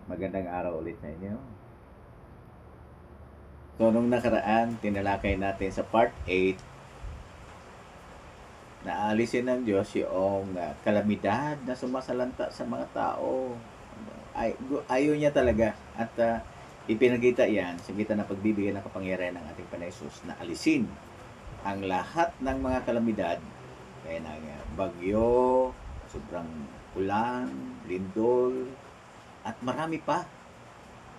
Magandang araw ulit sa inyo. So, nung nakaraan, tinalakay natin sa part 8 na alisin ng Diyos yung kalamidad na sumasalanta sa mga tao. Ayaw niya talaga at ipinagita yan sa gitan ng pagbibigay ng kapangyarihan ng ating Panginoon na alisin ang lahat ng mga kalamidad kaya ng bagyo, sobrang ulan, lindol, at marami pa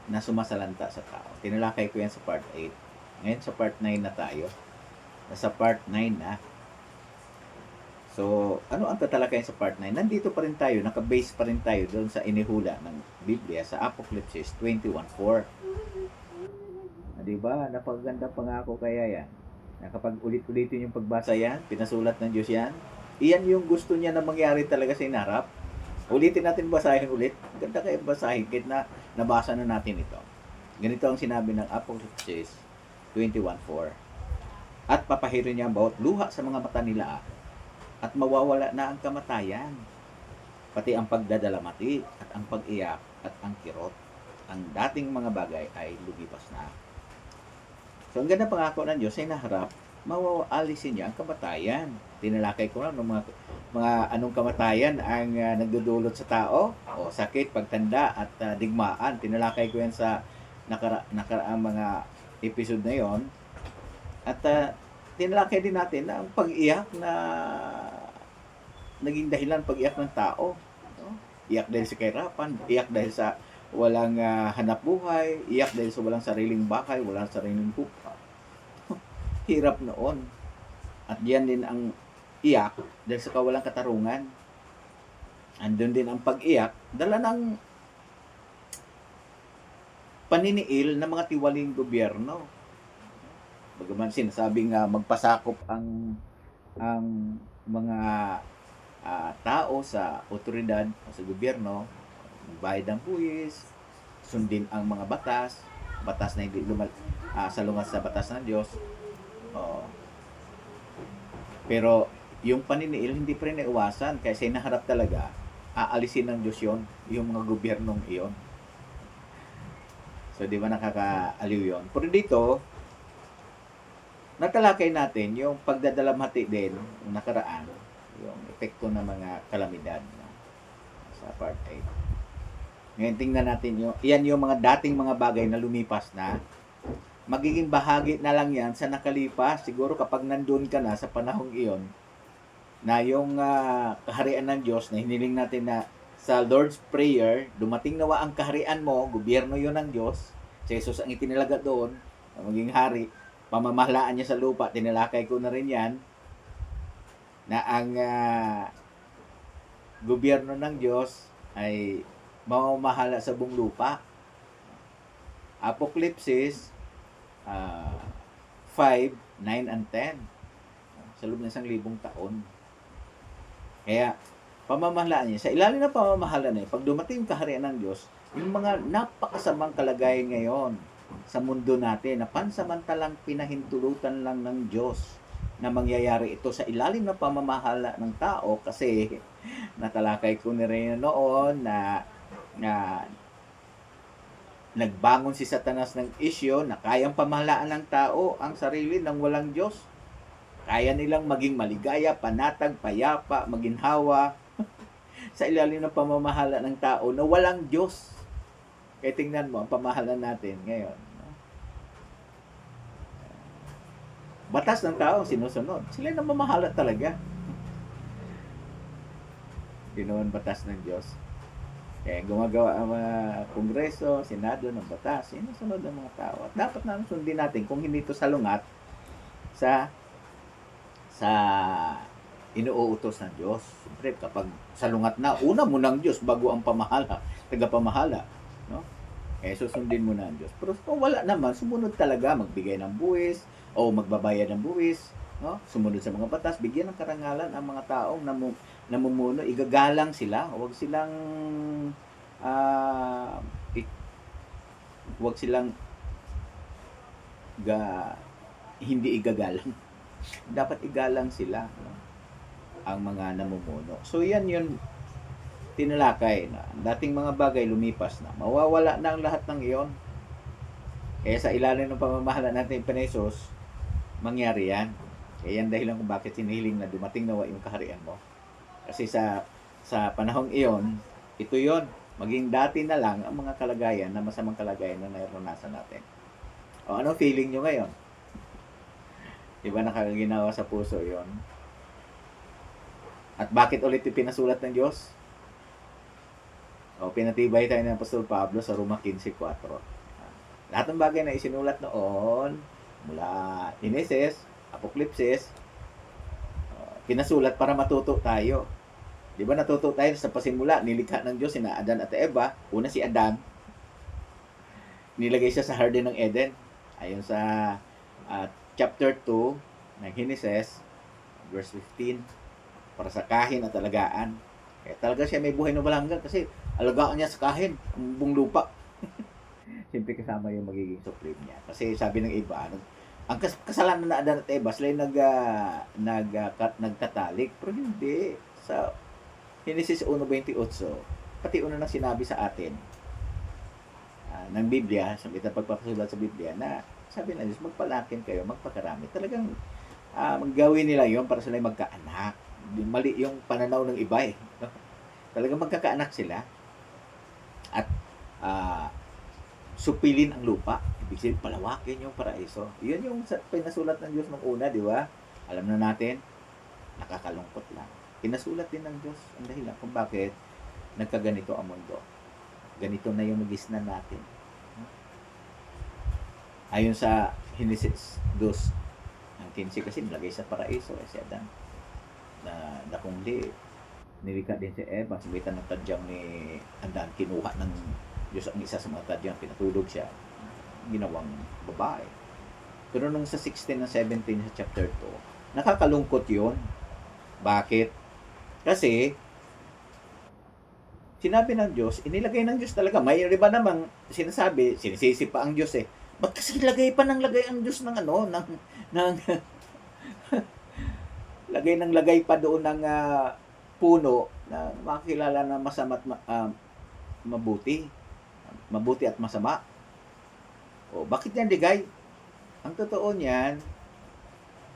na sumasalanta sa tao. Tinalakay ko yan sa part 8. Ngayon sa part 9 na tayo. Nasa part 9 na. So, ano ang tatalakayin sa part 9? Nandito pa rin tayo, naka-base pa rin tayo doon sa inihula ng Biblia sa Apocalypse 21:4. Diba? Napaganda pangako kaya yan. Na kapag ulit-ulitin yung pagbasa yan, pinasulat ng Diyos yan, iyan yung gusto niya na mangyari talaga sa inarap. Ulitin natin basahin ulit. Ganda kayo basahin kahit na nabasa na natin ito. Ganito ang sinabi ng Apocalypse 21:4. At papahirin niya ang bawat luha sa mga mata nila at mawawala na ang kamatayan, pati ang pagdadalamati at ang pag-iyak at ang kirot. Ang dating mga bagay ay lumipas na. So, ang ganda pangako ng Diyos ay naharap, mawaalisin niya ang kamatayan. Tinalakay ko lang ng mga anong kamatayan ang nagdudulot sa tao, o sakit, pagtanda at digmaan. Tinalakay ko yan sa nakaraang mga episode na yon. At tinalakay din natin na ang pag-iyak na naging dahilan pag-iyak ng tao. No? Iyak dahil sa kahirapan, iyak dahil sa walang hanap buhay, iyak dahil sa walang sariling bahay, walang sariling lupa. Hirap noon. At yan din ang iyak dahil sa kawalang katarungan. Andun din ang pag-iyak, dala ng paniniil ng mga tiwaling gobyerno. Bagaman sinasabing magpasakop ang mga tao sa otoridad o sa gobyerno, bayad ng buwis, sundin ang mga batas na hindi salungat sa batas ng Diyos. Pero yung paniniil hindi pa rin naiwasan kasi naharap talaga, aalisin ng Diyos yon, yung mga gobyernong iyon. So, di ba nakakaaliw yon? Pero dito, natalakay natin yung pagdadalamhati din yung nakaraan, yung epekto ng mga kalamidad sa part 8. Ngayon tingnan natin yan yung mga dating mga bagay na lumipas na. Magiging bahagi na lang yan sa nakalipas. Siguro kapag nandun ka na sa panahong iyon, na yung kaharian ng Diyos na hiniling natin na sa Lord's Prayer, dumating nawa ang kaharian mo, gobyerno yon ng Diyos, si Jesus ang itinalaga doon, maging hari, pamamahalaan niya sa lupa, tinalakay ko na rin yan, na ang gobyerno ng Diyos ay mamamahala sa buong lupa. Apocalypse 5, 9, and 10. Sa loob ng 1,000 taon. Kaya, pamamahalaan niya. Sa ilalim ng pamamahala na pag dumating yung kaharian ng Diyos, yung mga napakasamang kalagayan ngayon sa mundo natin na pansamantalang pinahintulutan lang ng Diyos na mangyayari ito sa ilalim ng pamamahala ng tao kasi natalakay ko na rin noon na nagbangon si Satanas ng isyo na kayang pamahalaan ng tao ang sarili ng walang Diyos. Kaya nilang maging maligaya, panatag, payapa, maginhawa sa ilalim ng pamamahala ng tao na walang Diyos. Kaya tingnan mo ang pamahalaan natin ngayon. Batas ng tao ang sinusunod. Sila na mamahala talaga. Ginoon batas ng Diyos. Kaya gumagawa ang mga kongreso, senado ng batas. Sinusunod ng mga tao. At dapat na sundin natin kung hindi ito salungat sa inuutos ng Diyos. Siyempre, kapag salungat na, una mo ng Diyos bago ang tagapamahala. No? Eh, susundin mo na ang Diyos. Pero kung wala naman, sumunod talaga, magbigay ng buwis, o magbabayad ng buwis, no? Sumunod sa mga batas, bigyan ng karangalan ang mga taong namumuno, igagalang sila, huwag silang hindi igagalang. Dapat igalang sila, no? Ang mga namumuno. So yan yun tinalakay na ang dating mga bagay lumipas na. Mawawala na ang lahat ng iyon. Kaya sa ilalim ng pamamahala natin ng Jesus, mangyari yan. Kaya yan dahilan kung bakit hinihiling na dumating nawa yung kaharian mo. Kasi sa panahong iyon, ito yon, maging dati na lang ang mga kalagayan na masamang kalagayan na naranasan natin. O ano feeling nyo ngayon? Diba nakaginawa sa puso yon? At bakit ulit pinasulat ng Diyos? O pinatibay tayo ng Apostol Pablo sa Roma 15:4. Lahat ng bagay na isinulat noon, mula Genesis, Apokalipsis, pinasulat para matuto tayo. Di ba natuto tayo sa pasimula, nilikha ng Diyos sina Adan at Eva. Una si Adan, nilagay siya sa Garden ng Eden. Ayon sa chapter 2 ng Genesis, verse 15, para sa kahin at alagaan. Kaya talaga siya may buhay na balanggan kasi alagaan niya sa kahin, ang buong lupa. Siyempre kasama yung magiging supreme niya. Kasi sabi ng iba, ang kasalanan na Adan at Eva, sila yung nagtatalik. Pero hindi. Sa Genesis 1:28, pati una nang sinabi sa atin ng Biblia, sa pagpapasulat sa Biblia, na sabi na Diyos, magpalakin kayo, magpakarami. Talagang maggawin nila yon para sila magkaanak. Mali yung pananaw ng iba eh. Talagang magkakaanak sila at supilin ang lupa. Ibig sabihin, palawakin yung paraiso. Yun yung pinasulat ng Diyos nung una, di ba? Alam na natin, nakakalungkot lang. Pinasulat din ng Diyos ang dahilan kung bakit nagkaganito ang mundo. Ganito na yung nagisnan natin. Ayon sa Genesis 2:15 kasi nilagay sa paraiso si Adan na nakungli. Nilikha din si Eva, sabitan ng tadyang ni Adan, kinuha ng Diyos ang isa sa mga tadyang, pinatulog siya, ginawang babae. Pero nung sa 16 and 17 sa chapter 2, nakakalungkot yun. Bakit? Kasi, sinabi ng Diyos, inilagay ng Diyos talaga. May iba namang sinasabi, sinisisi pa ang Diyos eh. Ba't kasi lagay ang Diyos ng lagay pa doon ng puno na makikilala na masama at mabuti. Mabuti at masama. O, bakit yan ligay? Ang totoo niyan,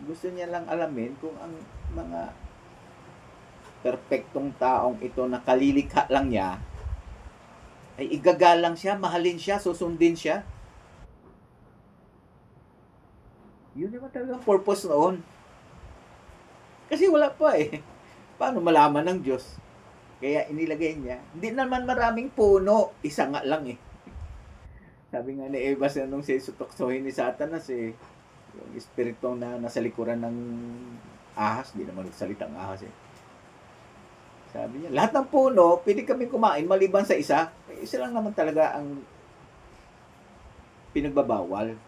gusto niya lang alamin kung ang mga perpektong taong ito na kalilikha lang niya ay igagalang siya, mahalin siya, susundin siya. Yun naman talagang purpose noon. Kasi wala pa eh. Paano malaman ng Diyos? Kaya inilagay niya. Hindi naman maraming puno, isa nga lang eh. Sabi nga ni Eva nung susutoksohin ni Satanas eh, yung espiritong na nasa likuran ng ahas, di naman nagsalita ang ahas eh. Sabi niya, lahat ng puno, pwede kami kumain maliban sa isa. Isa lang naman talaga ang pinagbabawal.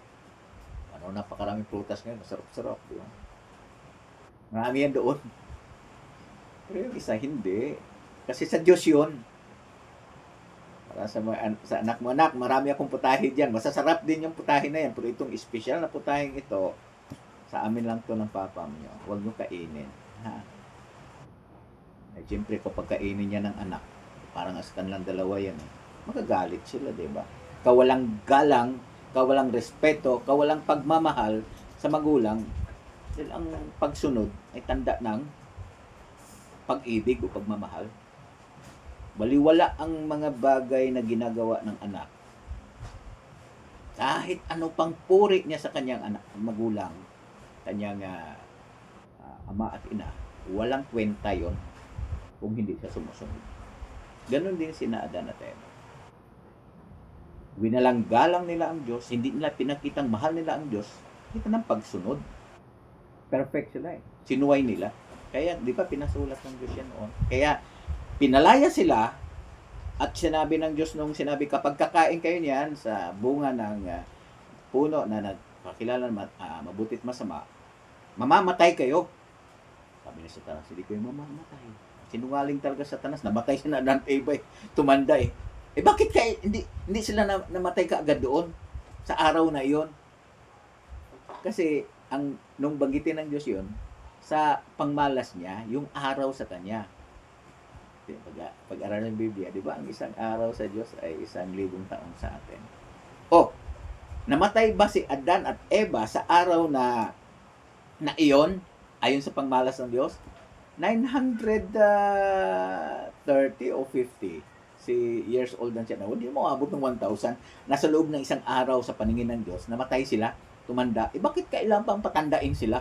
Napakaraming prutas ngayon, masarap-sarap. Diba? Marami yan doon. Pero yung isa, hindi. Kasi sa Diyos yun. Para sa anak mo, anak, marami akong putahe dyan. Masasarap din yung putahe na yan. Pero itong espesyal na putaheng ito, sa amin lang to ng papa mo. Huwag nyo kainin. Ha? Ay, siyempre, kapag kainin niya ng anak, parang as kanilang dalawa yan eh. Magagalit sila, diba? Kawalang galang, kawalang respeto, kawalang pagmamahal sa magulang. Dahil ang pagsunod ay tanda ng pag-ibig o pagmamahal. Baliwala ang mga bagay na ginagawa ng anak. Kahit ano pang puri niya sa kanyang anak, magulang, kanyang ama at ina, walang kwenta yon kung hindi siya sumusunod. Ganon din sina Adan at Eva. Winalanggalang nila ang Diyos, hindi nila pinakitang mahal nila ang Diyos, kita ng pagsunod. Perfect sila eh. Sinuway nila. Kaya, di ba, pinasulat ng Diyos yan noon. Kaya, pinalaya sila, at sinabi ng Diyos nung sinabi, kapag kakain kayo niyan sa bunga ng puno na nagpakilala mabuti at masama, mamamatay kayo. Sabi ni Satanas, hindi kayo mamamatay. Sinungaling talaga Satanas, namatay siya na Adan at Eva eh. Tumanda eh. Bakit kaya hindi sila namatay kaagad doon sa araw na iyon? Kasi nung banggitin ng Diyos yun, sa pangmalas niya, yung araw sa kanya. natin, pag-aral ng Biblia, di ba, ang isang araw sa Diyos ay 1,000 taon sa atin. Oh, namatay ba si Adan at Eva sa araw na iyon, ayon sa pangmalas ng Diyos? 930 o 50 si years old na siya. Hindi mo abot ng 1,000. Nasa loob ng isang araw sa paningin ng Diyos, namatay sila, tumanda. Bakit kailangan pang patandain sila?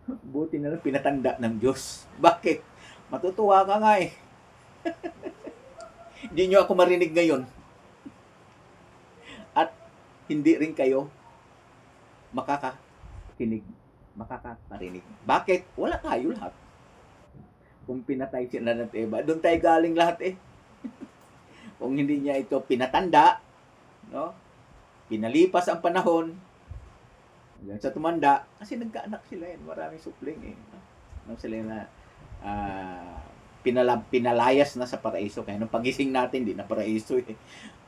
Buti na lang pinatanda ng Diyos. Bakit? Matutuwa ka nga eh. Hindi nyo ako marinig ngayon. At hindi rin kayo makakaparinig. Bakit? Wala tayo lahat. Kung pinatay si Adan at Eva, doon tayo galing lahat eh. Kung hindi niya ito pinatanda, no? Pinalipas ang panahon, hanggang sa tumanda, kasi nagkaanak sila eh. Maraming supling eh. No? Sila na pinalayas na sa paraiso. Kaya nung pagising natin, di na paraiso eh.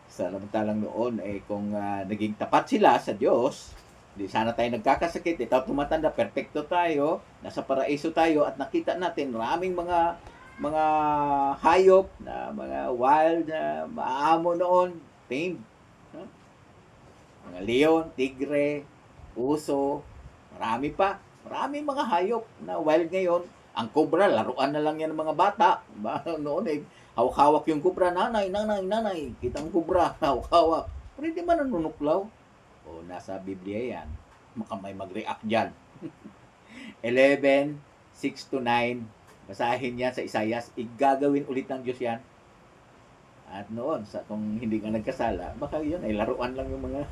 Samantalang noon, eh, kung naging tapat sila sa Diyos, di sana tayo nagkakasakit, tayo tumatanda, perfecto tayo, nasa paraiso tayo, at nakita natin maraming mga hayop na mga wild na maamo noon, tamed. No? Mga leon, tigre, uso, marami pa. Maraming mga hayop na wild ngayon. Ang cobra, laruan na lang yan ng mga bata. Noon eh, hawak-hawak yung cobra, nanay, kita ang cobra, hawak-hawak. Pero hindi man nanunuklaw. O, nasa Biblia yan. May mag-react dyan. 11, 6 to 9. Basahin yan sa Isaias. Igagawin ulit ng Diyos yan. At noon, kung hindi ka nagkasala, baka yun ay laruan lang yung mga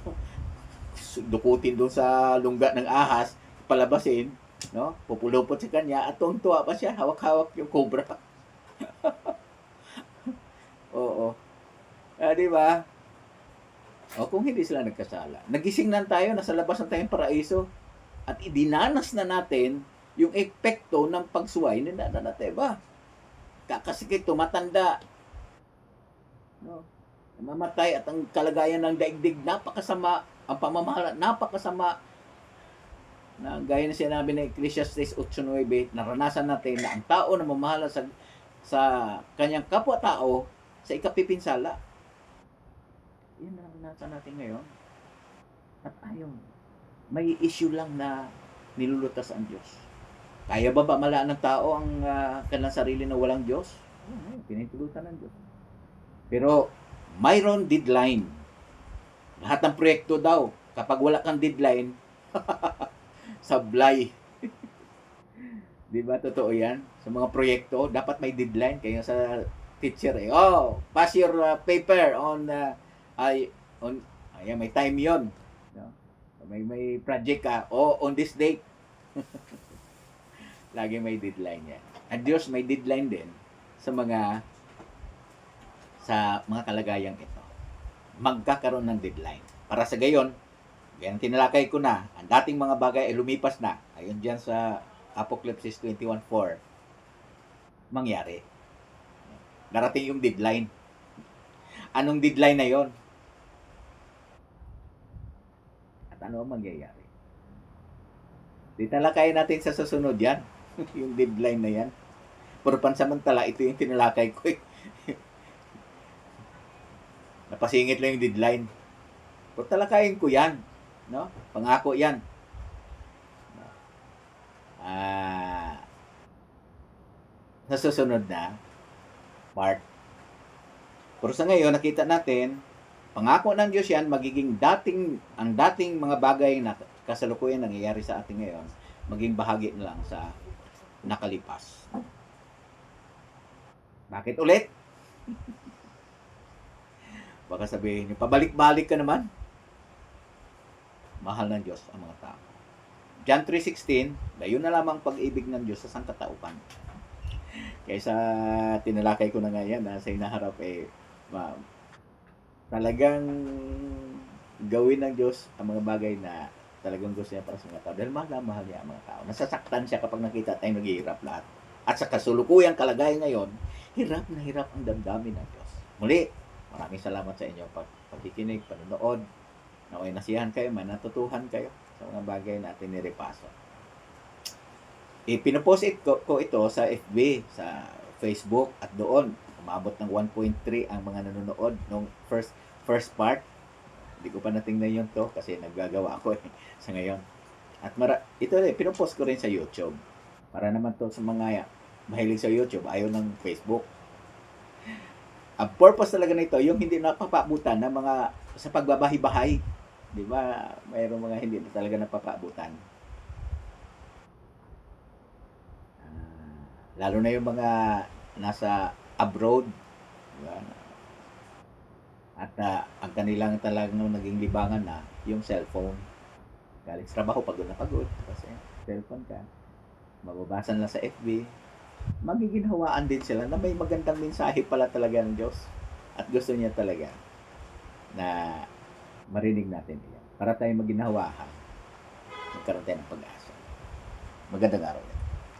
dukutin doon sa lungga ng ahas, palabasin, no? Pupulupot sa kanya, at tuwa pa siya, hawak-hawak yung cobra. Oo. Di ba? O kung hindi sila nagkasala, nagising na tayo, nasa labas na tayong paraiso, at idinanas na natin yung epekto ng pagsuway ni Adan at Eva. Kakasikip, tumatanda, no? Mamatay, at ang kalagayan ng daigdig napakasama, ang pamamahala napakasama, na gaya na sinabi ng Ecclesiastes 8:9, naranasan natin na ang tao na mamahala sa kanyang kapwa-tao sa ikapipinsala. Yan ang naranasan natin ngayon. At ayon, may issue lang na nilulutas ang Diyos. Kaya ba pamalaan ng tao ang kanilang sarili na walang Diyos? Pinitulutan ng Diyos. Pero mayroon deadline. Lahat ng proyekto daw, kapag wala kang deadline, sablay. Di ba totoo yan? Sa mga proyekto, dapat may deadline. Kaya sa teacher eh, pass your paper on may time yon. No? May project ka, on this date. Lagi may deadline yan. At Diyos may deadline din sa mga kalagayang ito. Magkakaroon ng deadline. Para sa gayon, yan tinalakay ko na, ang dating mga bagay ay lumipas na. Ayon dyan sa Apocalypse 21:4, mangyari. Darating yung deadline. Anong deadline na yon? At ano ang mangyayari? Tinalakay natin sa susunod yan. Yung deadline na yan. Pero pansamantala, ito yung tinalakay ko eh. Napasingit lang yung deadline. Pero talakayin ko yan. No? Pangako yan. Sa susunod na part. Pero sa ngayon, nakita natin, pangako ng Diyos yan, magiging ang dating mga bagay na kasalukuyan nangyayari sa atin ngayon, maging bahagi na lang sa nakalipas. Bakit ulit? Baka sabihin niyo, pabalik-balik ka naman. Mahal ng Diyos ang mga tao. John 3:16, gayon na lamang pag-ibig ng Diyos sa sangkatauhan. Kaysa tinalakay ko na nga yan, sa inaharap talagang gawin ng Diyos ang mga bagay na talagang gusto niya para sa mga tao. Dahil mahal niya ang mga tao. Nasasaktan siya kapag nakita tayong naghihirap lahat. At sa kasulukuyang kalagayan ngayon, hirap na hirap ang damdamin ng Diyos. Muli, maraming salamat sa inyo pagkikinig, panonood. Naway nasiyahan kayo, natutuhan kayo sa mga bagay na ating nirepaso. Pinopost ko ito sa FB, sa Facebook, at doon umabot ng 1.3 ang mga nanonood nung first part. Hindi ko pa natingnan yun to kasi naggagawa ako sa ngayon. At ito rin, pinopost ko rin sa YouTube. Para naman to sa mga mahilig sa YouTube, ayaw ng Facebook. Ang purpose talaga nito, yung hindi napapaabutan ng mga sa pagbabahay-bahay. Di ba? Mayroong mga hindi na talaga napapaabutan. Lalo na yung mga nasa abroad. Di ba? At ang kanilang talagang naging libangan na yung cellphone. Galing sa trabaho, pagod na pagod. Kasi cellphone ka. Mababasa lang sa FB. Magiginhawaan din sila na may magandang mensahe pala talaga ng Diyos. At gusto niya talaga na marinig natin iyan. Para tayo maginhawaan. Magkaroon tayo ng pag-asa. Magandang araw.